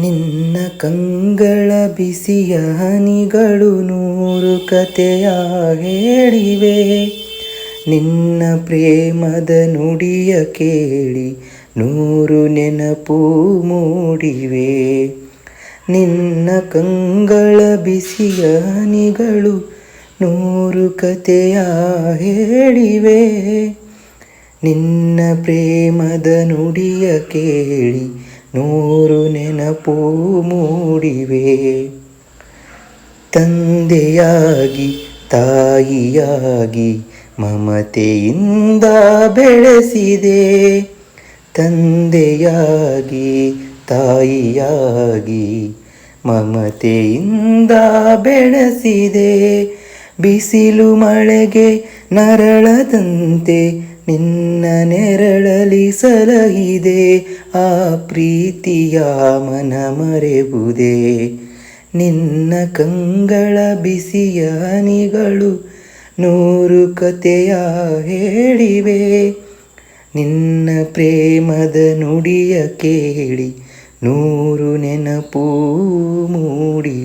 ನಿನ್ನ ಕಂಗಳ ಬಿಸಿಯ ಹನಿಗಳು ನೂರು ಕಥೆಯ ಹೇಳಿವೆ. ನಿನ್ನ ಪ್ರೇಮದ ನುಡಿಯ ಕೇಳಿ ನೂರು ನೆನಪು ಮೂಡಿವೆ. ನಿನ್ನ ಕಂಗಳ ಬಿಸಿಯ ಹನಿಗಳು ನೂರು ಕಥೆಯ ಹೇಳಿವೆ. ನಿನ್ನ ಪ್ರೇಮದ ನುಡಿಯ ಕೇಳಿ ನೂರು ನೆನಪು ಮೂಡಿವೆ. ತಂದೆಯಾಗಿ ತಾಯಿಯಾಗಿ ಮಮತೆಯಿಂದ ಬೆಳೆಸಿದೆ. ತಂದೆಯಾಗಿ ತಾಯಿಯಾಗಿ ಮಮತೆಯಿಂದ ಬೆಳೆಸಿದೆ. ಬಿಸಿಲು ಮಳೆಗೆ ನರಳದಂತೆ ನಿನ್ನ ನೆರಳಲಿ ಸಲಹಿದೆ. ಆ ಪ್ರೀತಿಯ ಮನ ಮರೆಬುದೆ. ನಿನ್ನ ಕಂಗಳ ಬಿಸಿಯ ಹನಿಗಳು ನೂರು ಕಥೆಯ ಹೇಳಿವೆ. ನಿನ್ನ ಪ್ರೇಮದ ನುಡಿಯ ಕೇಳಿ ನೂರು ನೆನಪು ಮೂಡಿವೆ.